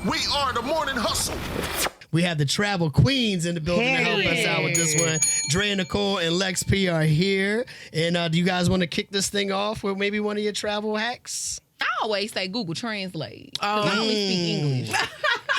We are the morning hustle. We have the travel queens in the building to help us out with this one. Drea, Nicole, and Lex P are here. And do you guys want to kick this thing off with maybe one of your travel hacks? I always say Google Translate. I only speak English.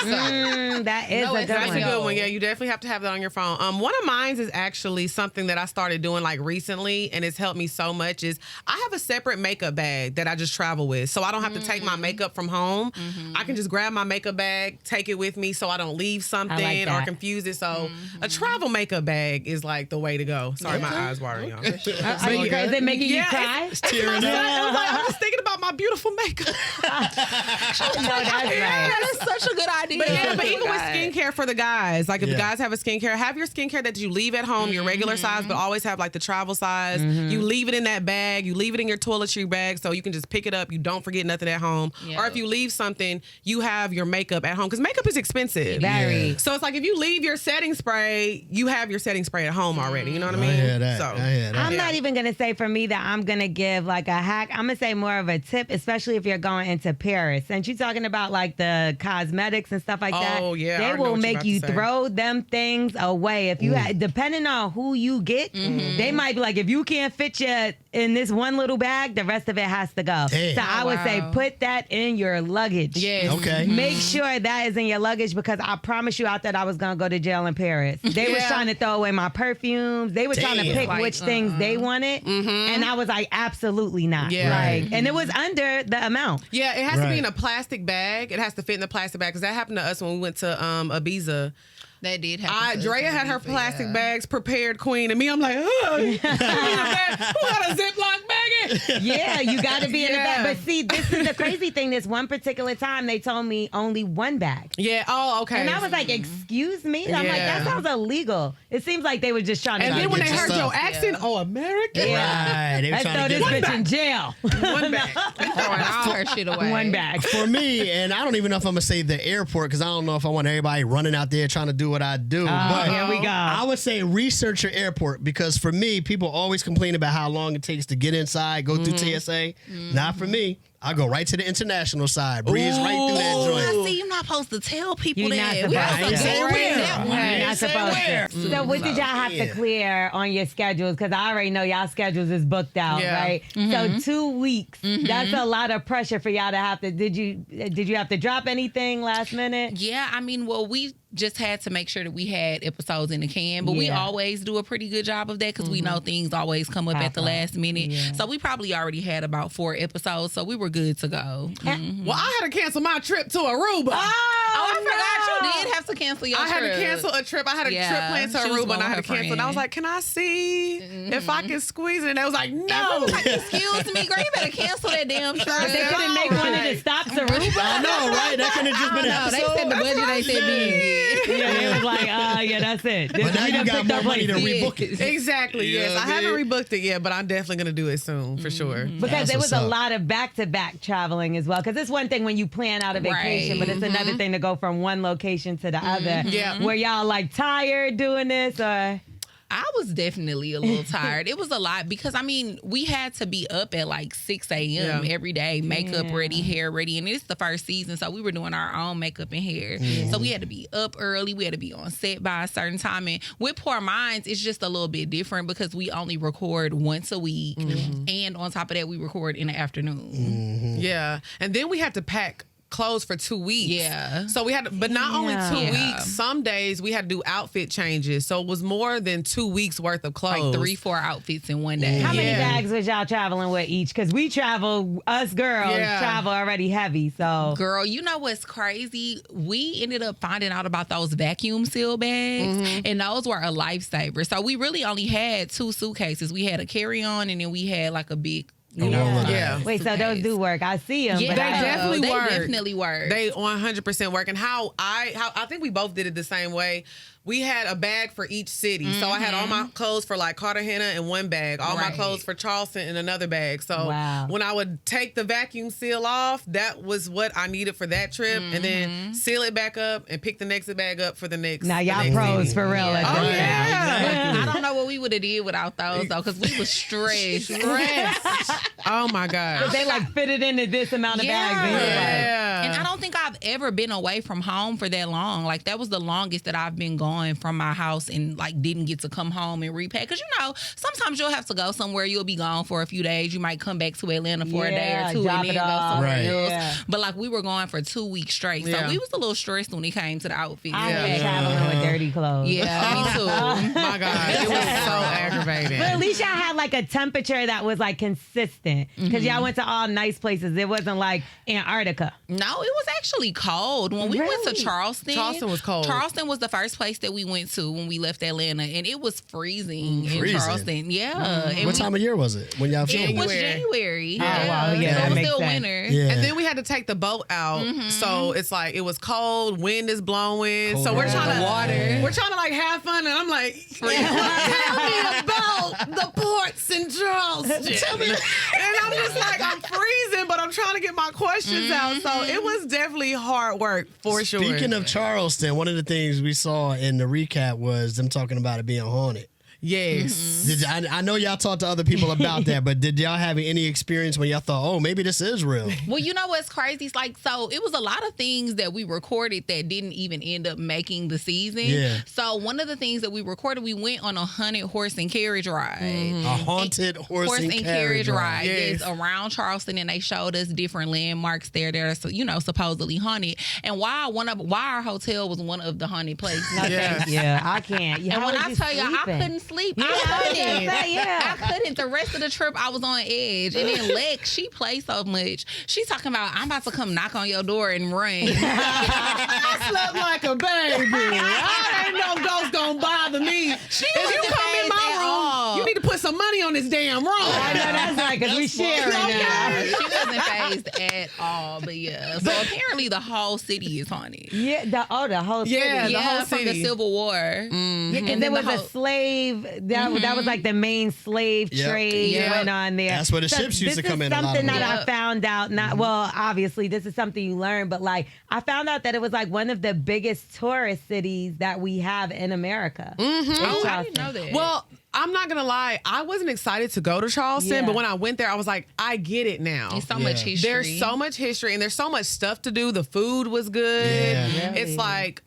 That is a good That's one. a good one. Yeah, you definitely have to have that on your phone. One of mine is actually something that I started doing like recently, and it's helped me so much. Is I have a separate makeup bag that I just travel with, so I don't have to take my makeup from home. I can just grab my makeup bag, take it with me, so I don't leave something or confuse it. So a travel makeup bag is like the way to go. Sorry, my eyes watering, y'all. Is it making you cry? It's tearing up. I'm just thinking about my beautiful makeup. That's right. That is such a good idea. But even with skincare for the guys, like if the guys have a skincare, have your skincare that you leave at home, your regular size, but always have like the travel size. You leave it in that bag. You leave it in your toiletry bag so you can just pick it up. You don't forget nothing at home. Yep. Or if you leave something, you have your makeup at home because makeup is expensive. Very. So it's like if you leave your setting spray, you have your setting spray at home already. You know what I mean? I hear that. So, I hear that. I'm not even going to say for me that I'm going to give like a hack. I'm going to say more of a tip, especially if you're going into Paris. And you're talking about like the cosmetics and stuff like that. Oh, yeah. They will make you throw them things away. If you depending on who you get, they might be like, if you can't fit you in this one little bag, the rest of it has to go. Damn. So I would say put that in your luggage. Yes. Okay. Make sure that is in your luggage because I promise you I thought I was going to go to jail in Paris. They were trying to throw away my perfumes. They were trying to pick which things they wanted. And I was like, absolutely not. Yeah. Like, and it was under the amount. Yeah, it has to be in a plastic bag. It has to fit in the plastic bag because that happened to us when we went to Ibiza. That did happen. Drea had her plastic bags prepared, queen, and me, I'm like, oh, who got a Ziploc bag? Yeah, you got to be in the bag. But see, this is the crazy thing. This one particular time, they told me only one bag. Yeah. Oh, okay. And I was like, excuse me? I'm like, that sounds illegal. It seems like they were just trying to And then when they get heard your your stuff. accent, American? Right. They were Let's trying throw to this get bitch in jail. One bag. throwing all her shit away. One bag. For me, and I don't even know if I'm going to say the airport because I don't know if I want everybody running out there trying to do what I do. But here we go. I would say research your airport because for me, people always complain about how long it takes to get inside, go through TSA. Not for me. I go right to the international side, breeze right through that joint. See, you're not supposed to tell people You're that. not We supposed supposed to. to Say go where. right that You're way. not supposed to. So what did y'all have to clear on your schedules? Because I already know y'all schedules is booked out, right? So 2 weeks. That's a lot of pressure for y'all to have to. Did you have to drop anything last minute? Yeah, I mean, well, we just had to make sure that we had episodes in the can, but we always do a pretty good job of that because we know things always come up at the last minute. So we probably already had about 4 episodes, so we were good to go. Well, I had to cancel my trip to Aruba. I forgot you did have to cancel your I trip. had to cancel a trip. I had a trip planned to She was Aruba, going and I had to with her cancel. And I was like, "Can I see if I can squeeze it?" And they was like, "No." Like, excuse me, girl, you better cancel that damn trip. They couldn't make one of the stops Aruba. I know, right? That could have just been an No, they episode. said the budget ain't that big. Yeah, they was like, yeah, that's it. But now you got more money to rebook it. Exactly. You know Yes, what I I haven't mean? rebooked it yet, but I'm definitely gonna do it soon for sure. Because That's there was what's a up. lot of back-to-back traveling as well. Because it's one thing when you plan out a vacation, but it's another thing to go from one location to the other. Yeah. Were y'all like tired doing this or? I was definitely a little tired. It was a lot because, I mean, we had to be up at like 6 a.m. every day, makeup ready, hair ready. And it's the first season, so we were doing our own makeup and hair. So we had to be up early. We had to be on set by a certain time. And with Poor Minds, it's just a little bit different because we only record once a week. And on top of that, we record in the afternoon. Yeah, and then we had to pack clothes for 2 weeks. Yeah. So we had to, but not only 2 Yeah. weeks, some days we had to do outfit changes. So it was more than 2 weeks worth of clothes. Like 3-4 outfits in one day. How many bags was y'all traveling with each? Because we travel, us girls travel already heavy. So Girl, you know what's crazy? We ended up finding out about those vacuum seal bags, and those were a lifesaver. So we really only had 2 suitcases. We had a carry-on, and then we had like a big, Yeah. wait, so those do work. I see them. Yeah, but They definitely they work. definitely work. They 100% work. And how I think we both did it the same way. we had a bag for each city. So I had all my clothes for like Cartagena in one bag, all my clothes for Charleston in another bag. So when I would take the vacuum seal off, that was what I needed for that trip, and then seal it back up and pick the next bag up for the next. Now y'all pros city. for real. I don't know what we would have did without those though, because we was stressed. Oh my God. They like fit it into this amount of bags. And I don't think I've ever been away from home for that long. Like that was the longest that I've been gone from my house and like didn't get to come home and repack. Because sometimes you'll have to go somewhere. You'll be gone for a few days. You might come back to Atlanta for a day or two and then go somewhere else. But like we were gone for 2 weeks straight. So we was a little stressed when it came to the outfit. I hate traveling with dirty clothes. Yeah, me too. My God, it was so aggravating. But at least y'all had like a temperature that was like consistent because y'all went to all nice places. It wasn't like Antarctica. No, it was actually cold. When we went to Charleston was cold. Charleston was the first place that we went to when we left Atlanta, and it was freezing in Charleston. Yeah. And what time of year was it when y'all filmed? It was January. Oh, wow. Yeah, so that it was makes still sense. winter. Yeah. And then we had to take the boat out, so it's like it was cold, wind is blowing, so we're trying to like have fun, and I'm like, tell me about the ports in Charleston. And I'm just like, I'm freezing, but I'm trying to get my questions out. So it was definitely hard work for sure. Speaking of Charleston, one of the things we saw in the recap was them talking about it being haunted. Yes. I know y'all talked to other people about that, but did y'all have any experience when y'all thought, oh, maybe this is real? Well, you know what's crazy? It's like, so it was a lot of things that we recorded that didn't even end up making the season. Yeah. So one of the things that we recorded, we went on a haunted horse and carriage ride. A haunted horse and carriage ride. Yes, around Charleston, and they showed us different landmarks there that are, supposedly haunted. And why our hotel was one of the haunted places. I can't. And when I tell you, I couldn't sleep. I couldn't. The rest of the trip, I was on edge. And then Lex, she plays so much. She's talking about, I'm about to come knock on your door and run. I slept like a baby. I ain't no ghost gonna bother me. If you come in my room, you need to put some money on this damn room. I know that's right, because we sharing now. She wasn't phased at all, but yeah. So apparently the whole city is haunted. Yeah, the whole city. Yeah, the whole from city. the Civil War. And there was a slave. That was like the main slave trade went on there. That's where the ships used to come in. This is something that lot. I found out. Well, obviously this is something you learn, but like I found out that it was like one of the biggest tourist cities that we have in America. Oh, I didn't know that. Well, I'm not gonna lie, I wasn't excited to go to Charleston, but when I went there, I was like, I get it now. There's so much history. There's so much history, and there's so much stuff to do. The food was good. Yeah. It's like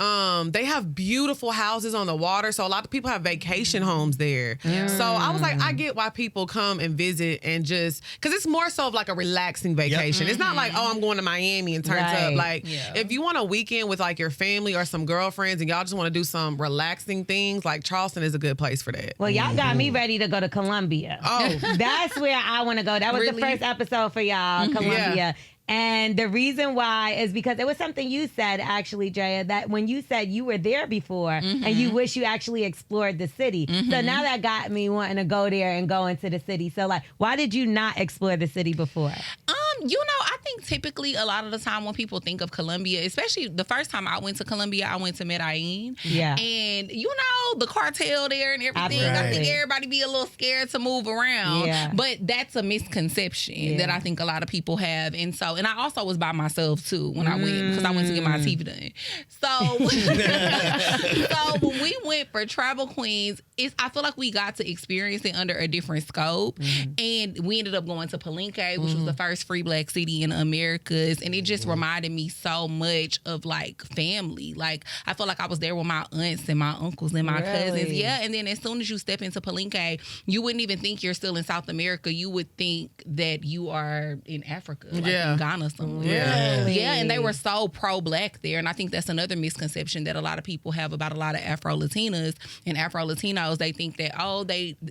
they have beautiful houses on the water, so a lot of people have vacation homes there. So I was like, I get why people come and visit and just because it's more so of like a relaxing vacation. It's not like, oh, I'm going to Miami and turns up. Like if you want a weekend with like your family or some girlfriends and y'all just want to do some relaxing things, like Charleston is a good place for that. Well, y'all got me ready to go to Colombia. Oh. That's where I want to go. That was the first episode for y'all, Colombia. Yeah. And the reason why is because it was something you said, actually, Drea, that when you said you were there before and you wish you actually explored the city. So now that got me wanting to go there and go into the city. So, like, why did you not explore the city before? I think typically a lot of the time when people think of Colombia, especially the first time I went to Colombia, I went to Medellin. Yeah. And the cartel there and everything. Right. I think everybody be a little scared to move around. Yeah. But that's a misconception that I think a lot of people have. And I also was by myself too when I went because I went to get my teeth done. So, so when we went for Travel Queens, I feel like we got to experience it under a different scope. And we ended up going to Palenque, which was the first free black city in the Americas. And it just reminded me so much of like family. Like I felt like I was there with my aunts and my uncles and my cousins. Yeah. And then as soon as you step into Palenque, you wouldn't even think you're still in South America. You would think that you are in Africa, like in Ghana somewhere. Yeah. And they were so pro-black there. And I think that's another misconception that a lot of people have about a lot of Afro-Latinas and Afro-Latinos. They think that,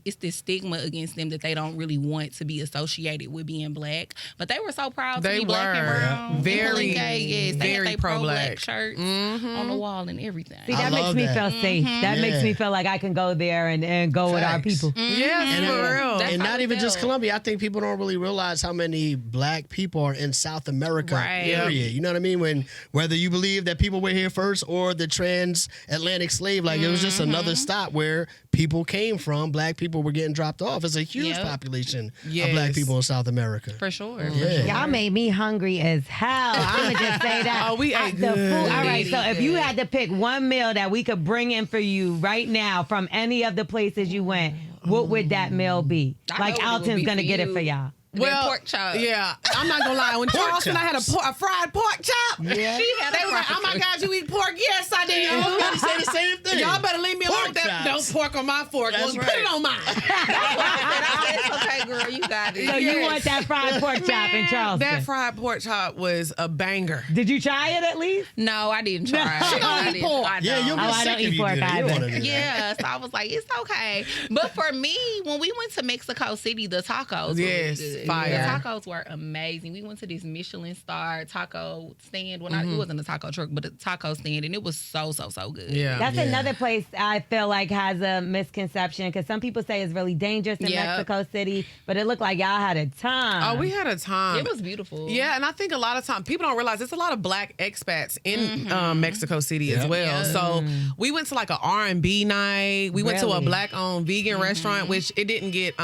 it's this stigma against them that they don't really want to be associated with being black. But they were so proud to be black and brown. Very, yes, they very had pro-black shirts on the wall and everything. See, that makes me feel safe. That makes me feel like I can go there and go with our people. Yes, for real. And not even just Colombia. I think people don't really realize how many black people are in South America area. You know what I mean? Whether you believe that people were here first first or the transatlantic slave. Like, it was just another stop where people came from. Black people were getting dropped off. It's a huge population of Black people in South America. For sure. Y'all made me hungry as hell. I'm going to just say that. Oh, we ate the good. food. All right, so if you had to pick one meal that we could bring in for you right now from any of the places you went, what would that meal be? Like, Alton's going to get it for y'all. Well, pork chop. Yeah, I'm not gonna lie. When Charleston, I had a fried pork chop. Yeah. They were like, "Oh my God, you eat pork?" Yes, I did. I was about to say the same thing. Y'all better leave me alone. Pork With that. chops. Don't pork on my fork. That's Put right. it on mine. I said, it's okay, girl. You got it. So you want that fried pork chop in Charleston? That fried pork chop was a banger. Did you try it at least? No, I didn't try. She don't I eat didn't. pork. I Yeah, don't. you'll get I sick don't if eat you pork do that. You either. don't wanna do that. Yeah, so I was like, it's okay. But for me, when we went to Mexico City, the tacos were Yes, really good. fire. The tacos were amazing. We went to this Michelin star taco stand. Well, it wasn't a taco truck, but a taco stand, and it was so good. Yeah. That's another place I feel like has a misconception because some people say it's really dangerous in Yep. Mexico City, but it looked like y'all had a time. Oh, we had a time. It was beautiful. Yeah, and I think a lot of times people don't realize there's a lot of Black expats in Mexico City as well. Yeah. So we went to like an R&B night. We went to a Really? Black-owned vegan restaurant, which it didn't get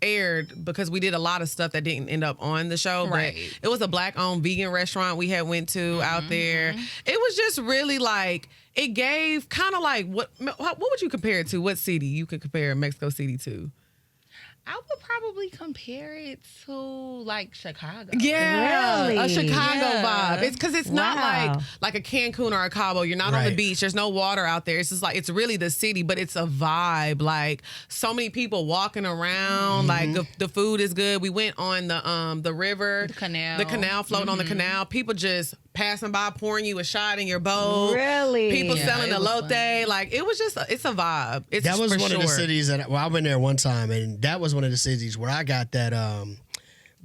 aired because we did a lot of stuff that didn't end up on the show. Right. But it was a Black-owned vegan restaurant we had went to out there. It was just really like, it gave kind of like, what would you compare it to? What city you could compare Mexico City to? I would probably compare it to like Chicago. Yeah, Really? a Chicago Yeah. vibe. It's because it's not Wow. like a Cancun or a Cabo. You're not on the Right. beach. There's no water out there. It's just like, it's really the city, but it's a vibe. Like, so many people walking around. Like, the food is good. We went on the river, canal. the canal, floating on the canal. People just passing by, pouring you a shot in your bowl. Really? People Yeah, selling it was elote. fun. Like, it was just, it's a vibe. It's That was for one of the sure. cities that I went there one time, and that was one of the cities where I got that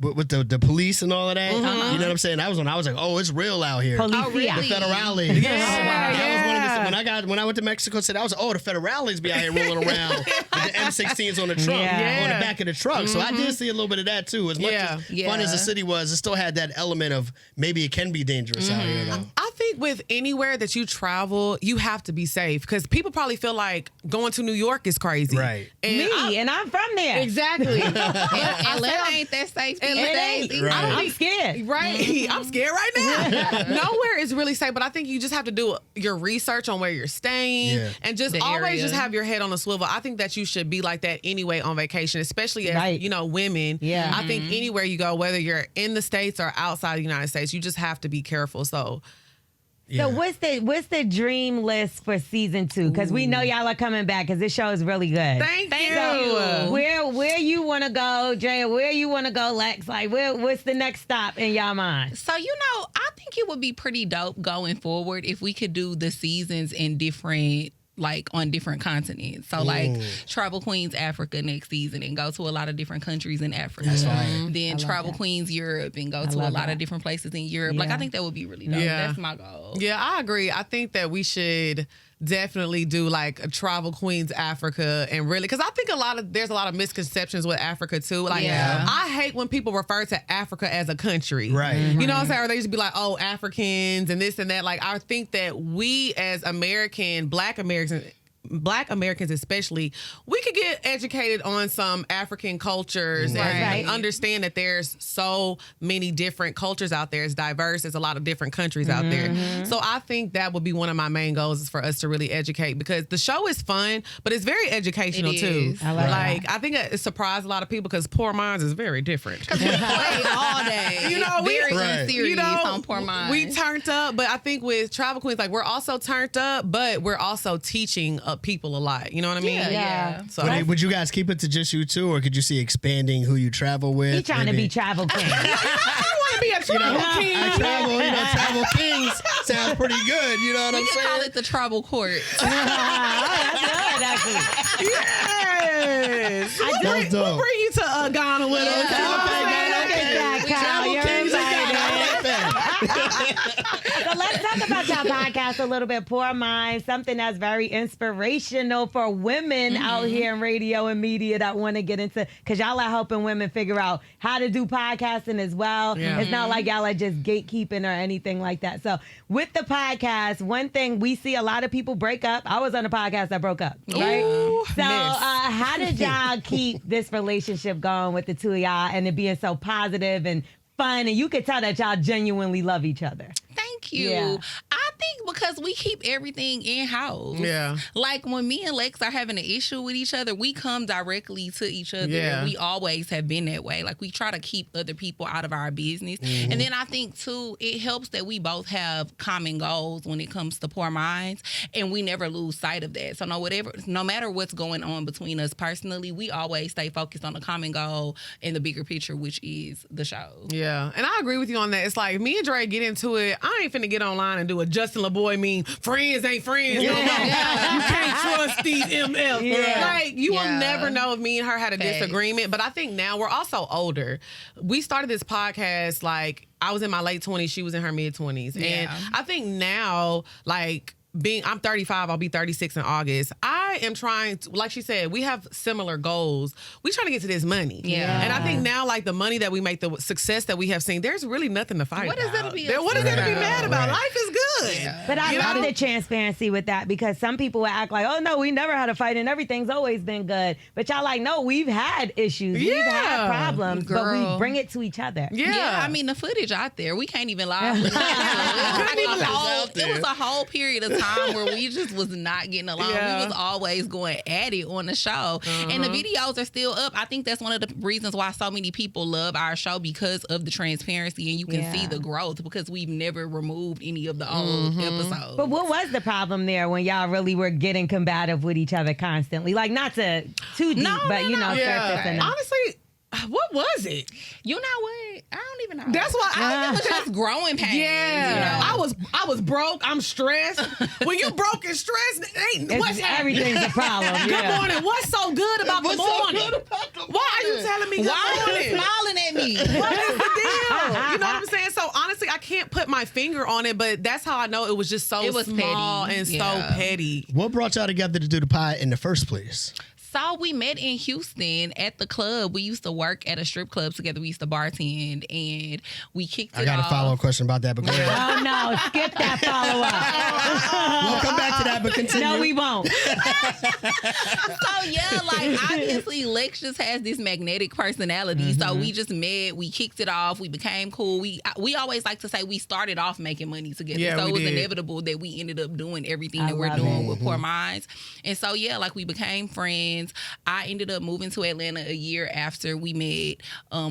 with the police and all of that. You know what I'm saying? That was when I was like, oh, it's real out here. Policia. Oh, really? The federales. Yeah, That was one of the, yeah. when I went to Mexico City, I was like, oh, the federales be out here rolling around with the M16s on the trunk, Yeah. on the back of the truck. So I did see a little bit of that too. As much Yeah. as fun as the city was, it still had that element of maybe it can be dangerous out here though. I think with anywhere that you travel, you have to be safe because people probably feel like going to New York is crazy. Right. And Me, and I'm from there. exactly. Atlanta ain't that safe these Atlanta days. ain't. either. Right. I'm scared. Right. I'm scared right now. Nowhere is really safe, but I think you just have to do your research on where you're staying Yeah. and just The always area. just have your head on a swivel. I think that you should be like that anyway on vacation, especially as, Right. women. Yeah. I think anywhere you go, whether you're in the States or outside the United States, you just have to be careful. So Yeah. So what's the dream list for season 2? Because we know y'all are coming back because this show is really good. thank you. So where you want to go, Drea? Where you want to go, Lex? Like what's the next stop in y'all mind? So, I think it would be pretty dope going forward if we could do the seasons in different, like on different continents. So like Travel Queens Africa next season and go to a lot of different countries in Africa. That's fire. Then Travel Queens Europe and go to a love lot that. of different places in Europe. Like Yeah. I think that would be really dope. Yeah. That's my goal. Yeah, I agree. I think that we should definitely do like a Travel Queens Africa and really, because I think there's a lot of misconceptions with Africa too. Like, Yeah. I hate when people refer to Africa as a country. Right. You know what I'm saying? Or they used to be like, oh, Africans and this and that. Like, I think that we as Black Americans especially, we could get educated on some African cultures Right. and understand that there's so many different cultures out there. It's diverse. There's a lot of different countries out there. So I think that would be one of my main goals is for us to really educate because the show is fun, but it's very educational It too. is. I like Like, I think it surprised a lot of people because Poor Minds is very different. Play all day. You know, we- very Right. serious on Poor Minds. we turned up, but I think with Travel Queens, like we're also turned up, but we're also teaching people a lot. You know what I mean? Yeah. So Would you guys keep it to just you two, or could you see expanding who you travel with? He trying to Maybe- be Travel King. you want to be a Travel King? Travel Kings sounds pretty good. You know what We I'm can saying? call it the Travel Court. That's good, actually. Yes. That's We'll dope. bring you to Ghana with us. Okay, Oh, okay, look at that, Kyle. Travel You're Kings, I invited. like that. So let's talk talk about y'all podcast a little bit. Poor Minds, something that's very inspirational for women out here in radio and media that want to get into, because y'all are helping women figure out how to do podcasting as well. Yeah. It's not like y'all are just gatekeeping or anything like that. So with the podcast, one thing we see a lot of people break up. I was on a podcast that broke up, right? Ooh, so how did y'all keep this relationship going with the two of y'all and it being so positive and fun, and you could tell that y'all genuinely love each other? Thank you. Yeah. I think because we keep everything in-house. Yeah. Like when me and Lex are having an issue with each other, we come directly to each other. Yeah. And we always have been that way. Like we try to keep other people out of our business. And then I think too, it helps that we both have common goals when it comes to Poor Minds, and we never lose sight of that. So no matter what's going on between us personally, we always stay focused on the common goal and the bigger picture, which is the show. Yeah, and I agree with you on that. It's like me and Dre get into it. I ain't finna get online and do a Justin LaBoy meme. Friends ain't friends. No more. You can't trust these MFs. Yeah. Like you will never know if me and her had a Facts. disagreement. But I think now we're also older. We started this podcast like I was in my late 20s. She was in her mid 20s, and I think now like. I'm 35, I'll be 36 in August. I am trying to, like she said, we have similar goals. We trying to get to this money. Yeah. And I think now, like the money that we make, the success that we have seen, there's really nothing to fight What about. is there to be What is there to be mad about? Right. Life is good. Yeah. But I love the transparency with that, because some people will act like, oh, no, we never had a fight and everything's always been good. But y'all like, no, we've had issues. We've had problems, but we bring it to each other. Yeah. I mean, the footage out there, we can't even lie. It was a whole period of time where we just was not getting along. Yeah. We was always going at it on the show. And the videos are still up. I think that's one of the reasons why so many people love our show, because of the transparency, and you can see the growth, because we've never removed any of the old episodes. But what was the problem there when y'all really were getting combative with each other constantly? Like, not to too deep, but you know, surface enough. Honestly, what was it? You know what? I don't even know. That's why I think it was just growing pains. Yeah, You know? I was broke. I'm stressed. When you broke and stressed, what's happening? Everything's a problem. Good morning. What's so good about the morning? Why are you telling me good Why are you morning? smiling at me? What is the deal? You know what I'm saying? So honestly, I can't put my finger on it, but that's how I know it was just so small petty. and so petty. What brought y'all together to do the pod in the first place? So we met in Houston at the club. We used to work at a strip club together. We used to bartend, and we kicked it off. I got a follow-up question about that, but go ahead. Oh, no. Skip that follow-up. We'll come back to that, but continue. No, we won't. So, yeah, like, obviously, Lex just has this magnetic personality. So we just met. We kicked it off. We became cool. We always like to say we started off making money together. Yeah, so it was did. inevitable that we ended up doing everything that we're doing with Poor Minds. And so, yeah, like, we became friends. I ended up moving to Atlanta a year after we met.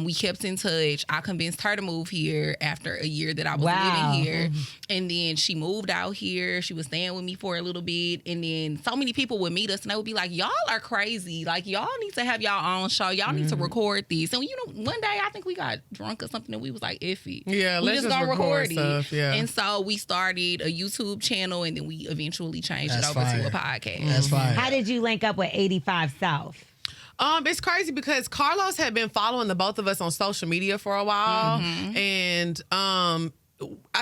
We kept in touch. I convinced her to move here after a year that I was living here. And then she moved out here. She was staying with me for a little bit. And then so many people would meet us and they would be like, y'all are crazy. Like, y'all need to have y'all own show. Y'all need to record this. And, you know, one day I think we got drunk or something and we was like, iffy. Yeah, we let's just gonna record record stuff, it. yeah. And so we started a YouTube channel, and then we eventually changed That's it over fire. to a podcast. That's fine. How did you link up with 85 South? It's crazy because Carlos had been following the both of us on social media for a while, and I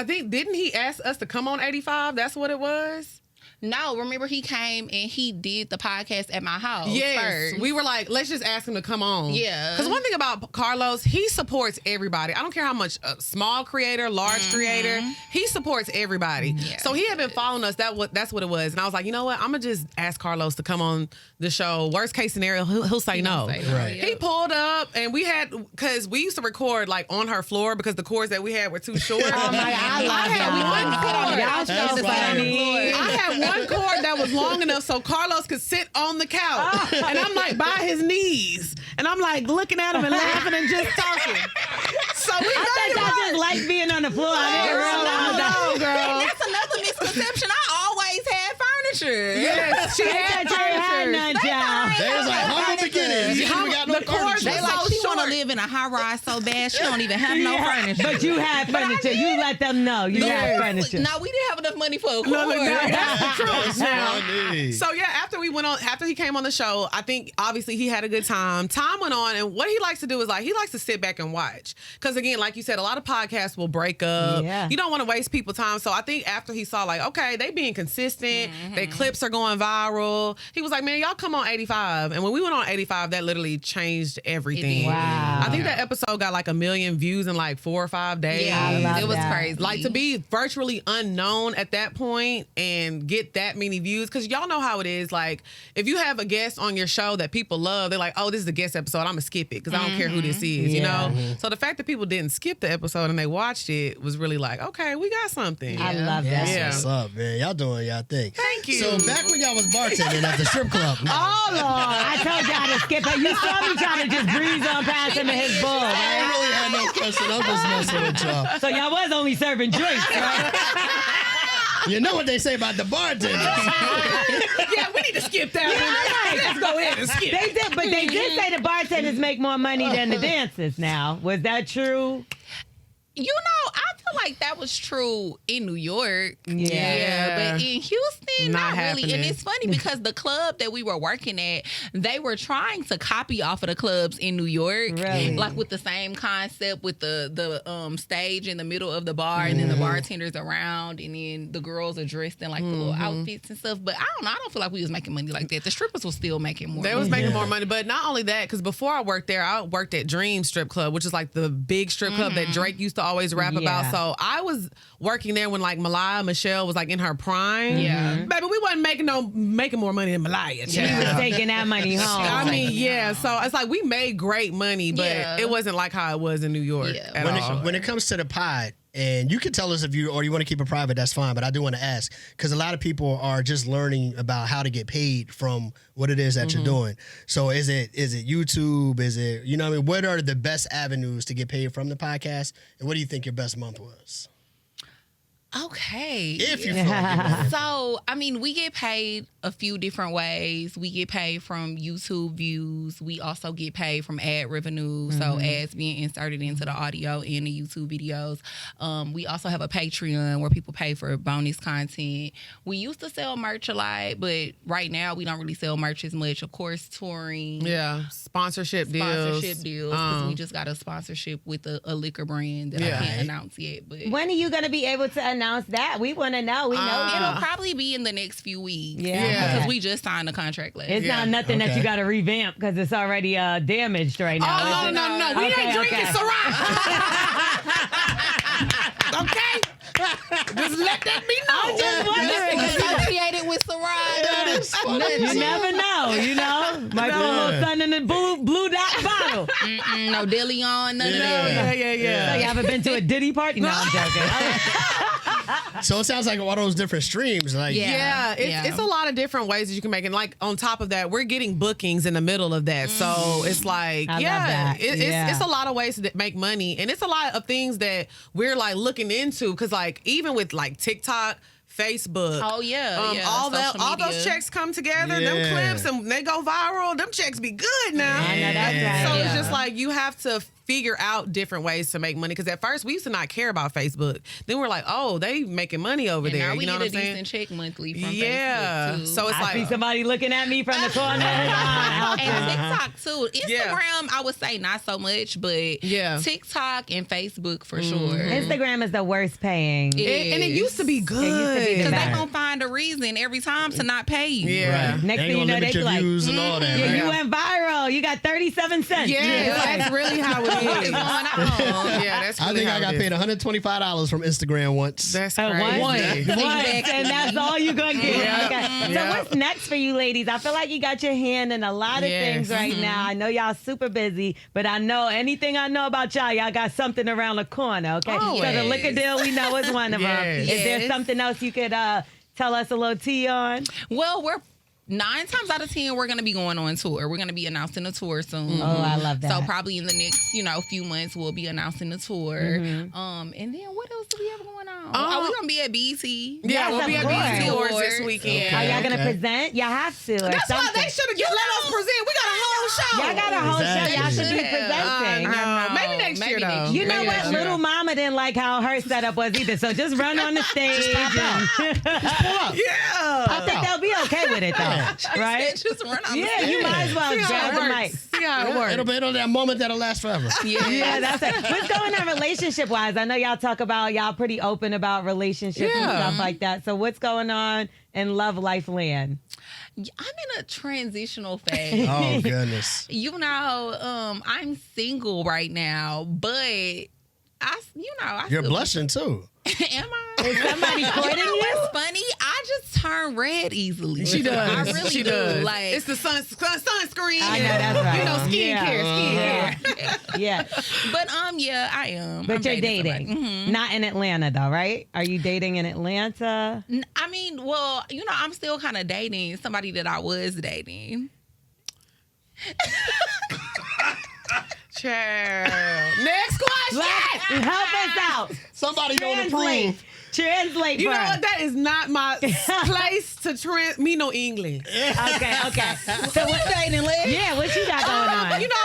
think didn't he ask us to come on 85? That's what it was. No, remember he came and he did the podcast at my house Yes, first. we were like, let's just ask him to come on. Yeah. Because one thing about Carlos, he supports everybody. I don't care how much small creator, large creator, he supports everybody. Yeah, so he had been following us. That's what it was. And I was like, you know what? I'm gonna just ask Carlos to come on the show. Worst case scenario, he'll say no. Right. He pulled up, and we had, because we used to record like on her floor because the cords that we had were too short. Oh, my God. I love had one cord. Y'all so funny. I had one cord that was long enough so Carlos could sit on the couch. And I'm like by his knees. And I'm like looking at him and laughing and just talking. So we I thought y'all just like being on the floor. I didn't realize that. No, girl. And that's another misconception. I always had furniture furniture. Yes, she had none, child. They was like humble beginnings. You ain't even got no furniture. They like she want to live in a high rise so bad she don't even have no furniture. But you had furniture. You let them know you had furniture. No, we didn't have enough money for a cord. That's the truth. Funny. So yeah, after he came on the show, I think obviously he had a good time. Time went on, and what he likes to do is like he likes to sit back and watch. Because again, like you said, a lot of podcasts will break up. Yeah. You don't want to waste people's time. So I think after he saw like, okay, they being consistent, their clips are going viral. He was like, man, y'all come on 85. And when we went on 85, that literally changed everything. Wow. I think that episode got like 1 million views in like 4 or 5 days. Yeah, it was that. crazy. Like to be virtually unknown at that point and get that many views, because y'all know how it is. Like if you have a guest on your show that people love, they're like, oh, this is a guest episode, I'm gonna skip it because I don't care who this is, you know? So the fact that people didn't skip the episode and they watched it was really like, okay, we got something. I love that. That's Yeah. what's up, man. Y'all doing y'all thing. Thank you. So back when y'all was bartending at the strip club. Oh, Lord. I told y'all to skip it. You saw me trying to just breeze on past him and his bull, I right? ain't really had no question. I'm just messing with y'all. So y'all was only serving drinks, right? You know what they say about the bartenders. Yeah, we need to skip that. Let's go ahead and skip. They did, but they did say the bartenders make more money than the dancers now. Was that true? You know, I feel like that was true in New York. Yeah. But in Houston, not really. happening. And it's funny because the club that we were working at, they were trying to copy off of the clubs in New York. Really? Like with the same concept with the stage in the middle of the bar and then the bartenders around and then the girls are dressed in like the little outfits and stuff. But I don't know. I don't feel like we was making money like that. The strippers were still making more They money. was making more money, but not only that, because before I worked there, I worked at Dream Strip Club, which is like the big strip club that Drake used to always rap about. So I was working there when like Malaya Michelle was like in her prime. Yeah. Baby, we wasn't making more money than Malaya. He was taking that money home. I mean, yeah. So it's like we made great money, but Yeah. it wasn't like how it was in New York Yeah. at all. When it comes to the pod, and you can tell us if you want to keep it private, that's fine. But I do want to ask because a lot of people are just learning about how to get paid from what it is that you're doing. So is it YouTube? Is it what I mean? What are the best avenues to get paid from the podcast? And what do you think your best month was? Okay. If you feel like it. So, I mean, we get paid a few different ways. We get paid from YouTube views. We also get paid from ad revenue. So ads being inserted into the audio and the YouTube videos. We also have a Patreon where people pay for bonus content. We used to sell merch a lot, but right now we don't really sell merch as much. Of course, touring. Yeah, sponsorship deals. Because we just got a sponsorship with a liquor brand that I can't announce yet. But When are you going to be able to announce that? We want to know. We know. it'll probably be in the next few weeks. Yeah. Because we just signed a contract last It's year. not nothing that Okay. you got to revamp because it's already damaged right now. Oh, no. We Okay, ain't drinking okay. Ciroc. Okay? Just let that be known. Just wondering. Associated with Ciroc. You never know, Might be a little sun in the blue dot bottle. No dilly on, none of that. Yeah. So you ever been to a Diddy party? No, I'm joking. So it sounds like all those different streams. Like Yeah. Yeah, it's a lot of different ways that you can make it. Like on top of that, we're getting bookings in the middle of that. So it's like, I love that. It's a lot of ways to make money. And it's a lot of things that we're like looking into. Cause like even with like TikTok, Facebook. Oh, yeah. all social those media. checks come together, Yeah. them clips, and they go viral. Them checks be good now. I know that's right. So Yeah. it's just like you have to figure out different ways to make money. Because at first we used to not care about Facebook. Then we're like, oh, they making money over And there. now we You know get what a I'm saying? decent check monthly from Yeah. Facebook, too. So it's I see like somebody looking at me from the corner of his eye. and TikTok too. Instagram, Yeah. I would say not so much, but Yeah. TikTok and Facebook for sure. Instagram is the worst paying. It and it used to be good. It used to be the Because best. they gonna find a reason every time to not pay you. Yeah. Right. Next They thing you gonna know, limit they be your like, views and all that. Yeah, Right? you went viral. You got 37 cents. Yeah, that's really how it What is is. going on? Yeah, that's I really think how I got it is. paid $125 from Instagram once. That's Once, crazy. and that's all you gonna get. Yeah. Okay. So Yeah. what's next for you ladies? I feel like you got your hand in a lot of Yes. things right now. I know y'all super busy, but I know anything I know about y'all got something around the corner. Okay, so the Always. liquor deal we know is one of them. Yes. Is there Yes. something else you could tell us a little tea on? Well, we're 9 times out of 10, we're going to be going on tour. We're going to be announcing a tour soon. Oh, I love that. So probably in the next, few months, we'll be announcing the tour. And then what else do we have going on? We're going to be at BET. Yeah, we'll Yes, be of at BET course. Awards this next weekend. Okay. Are y'all gonna present? Y'all have to. Or That's something. why they should have let us present. We got a whole show. Y'all got a whole show. Y'all should be presenting. Maybe next year, though. You know Maybe what? next year. Little Mama didn't like how her setup was either. So just run on the stage. Just pop out. Yeah. I think they'll be okay with it though, right? Just run on the Yeah, you might as well See how grab it the works. mic. See how it works. It'll be that moment that'll last forever. Yeah, that's it. What's going on relationship wise? I know y'all talk about y'all pretty open about relationships and stuff like that. So what's going on in love life land? I'm in a transitional phase. Oh goodness. You know, I'm single right now, but I You're still- blushing too. Am I? Is somebody courting You know you? what's funny? I just turn red easily. She does. I really she do. does. Like, it's the sunscreen. I know that's right. You know, Yeah. skincare. Yeah. but yeah, I am. But I'm you're dating. somebody. Not in Atlanta though, right? Are you dating in Atlanta? I mean, well, I'm still kind of dating somebody that I was dating. Child. Next question. Help us out. Somebody don't Translate. approve. Translate You for know us. what? That is not my place to me no English. Okay. So what's dating, Liz? Yeah, what you got going on? You know,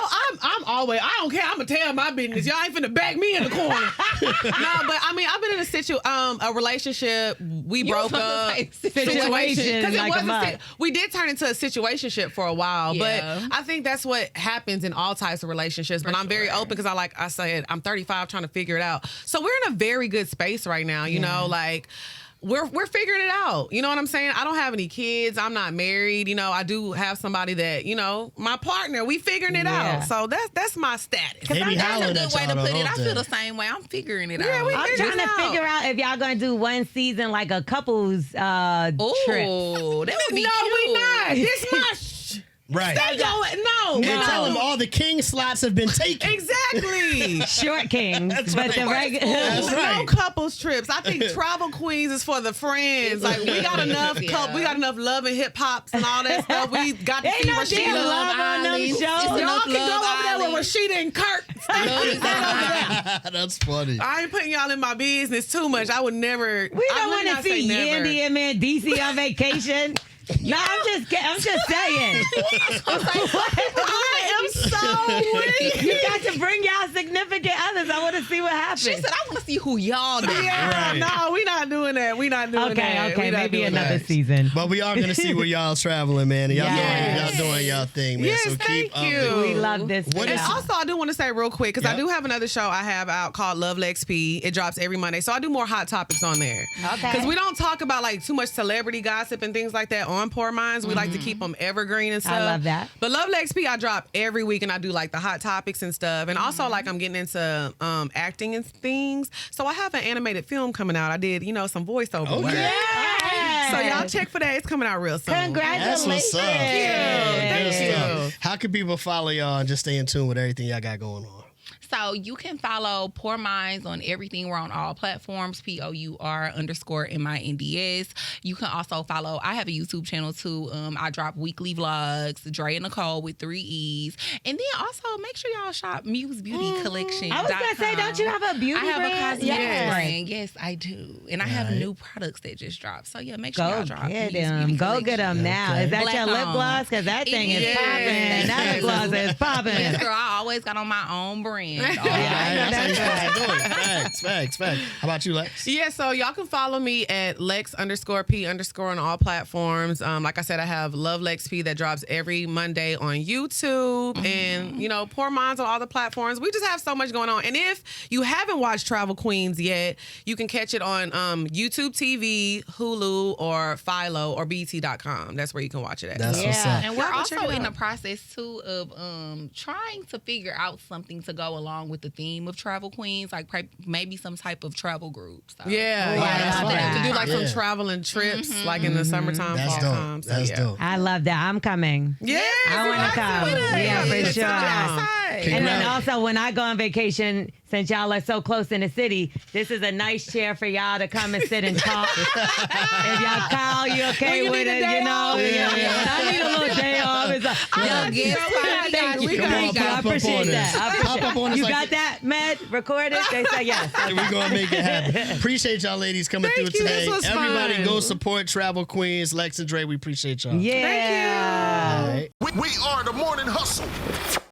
I'm always, I don't care. I'm gonna tell my business. Y'all ain't finna back me in the corner. No, but I mean, I've been in a relationship. We broke up. Situation, because like a mug. we did turn into a situationship for a while. Yeah. But I think that's what happens in all types of relationships. But I'm very open because I said, I'm 35 trying to figure it out. So we're in a very good space right now. You know, like. We're figuring it out. You know what I'm saying? I don't have any kids. I'm not married. You know, I do have somebody that, my partner, we figuring it out. So that's my status. They be That's a hollering good at way to y'all put it. I often. feel the same way. I'm figuring it out. we I'm figuring trying it to out. figure out if y'all gonna do one season like a couple's trip. Oh, that would be No, cute. we not. This my Right. They going, no. And tell them all the king slots have been taken. Exactly. Short kings, That's but right. the regular. That's right. No couples trips. I think travel queens is for the friends. Like we got enough we got enough love and hip hops and all that stuff. We got to Ain't see no Rashida. damn love on them Island. shows. Y'all enough can go Love over there Island. with Rashida and Kurt. That's funny. I ain't putting y'all in my business too much. I would never. We don't want to see Yandy and man DC on vacation. No, I'm just saying. I am so weak. You got to bring y'all significant others. I want to see what happens. She said, I want to see who y'all do. Yeah, Right. no, we not doing that. We not doing that. Okay, We not maybe doing another that. season. But we are gonna see where y'all traveling, man. And Yes. y'all doing y'all thing, man. Yes, so keep thank up you. the- We love this. What And is- also, I do want to say real quick because I Yep. do have another show I have out called Lore'l XP. It drops every Monday, so I do more hot topics on there. Okay. Because we don't talk about like too much celebrity gossip and things like that on Poor Minds. We like to keep them evergreen and stuff. love that. But Lore'l XP I drop every week, and I do like the hot topics and stuff. And also like I'm getting into acting and things. So I have an animated film coming out. I did some voiceover work. Yes. So y'all check for that. It's coming out real soon. Congratulations. That's what's up. Thank Good you. stuff. How can people follow y'all and just stay in tune with everything y'all got going on? So you can follow Poor Minds on everything. We're on all platforms, POUR_MINDS. You can also follow, I have a YouTube channel too. I drop weekly vlogs, Drea Nicole with 3 E's. And then also make sure y'all shop Muse Beauty Collection. I was going to say, don't you have a beauty I have brand? a cosmetics Yes. brand. Yes, I do. And I have new products that just dropped. So yeah, make sure Go y'all drop get Muse them. Beauty Go get them Collection. now. Okay. Is that Black your lip on. gloss? Because that thing is Yes. popping. That lip gloss is popping. Yes, girl, I always got on my own brand. I know That's how that's you supposed to do it. Facts. How about you, Lex? Yeah, so y'all can follow me at Lex_P_ on all platforms. Like I said, I have Lore'l XP that drops every Monday on YouTube and, Poor Minds on all the platforms. We just have so much going on. And if you haven't watched Travel Queens yet, you can catch it on YouTube TV, Hulu, or Philo, or BT.com. That's where you can watch it at. That's what's Yeah. up. And we're Y'all check also it in out. the process too of trying to figure out something to go along with the theme of Travel Queens, like maybe some type of travel group. So. Yeah, that's yeah. fun. To do like Yeah. some traveling trips, like in the summertime, That's fall dope. time. So, That's yeah. dope. I love that. I'm coming. Yeah, I want to come. Yeah, for sure. And then also, when I go on vacation, since y'all are so close in the city, this is a nice chair for y'all to come and sit and talk. If y'all call, you okay When you with need a it, day off. I need a little day off. Guess what? Thank you. I appreciate that. Pop up on us. You like got that, Med? Recorded? They say yes. We're going to make it happen. Appreciate y'all ladies coming through Thank you. today. This was Everybody fun. go support Travel Queens, Lex and Dre. We appreciate y'all. Yeah. All right. We are the Morning Hustle.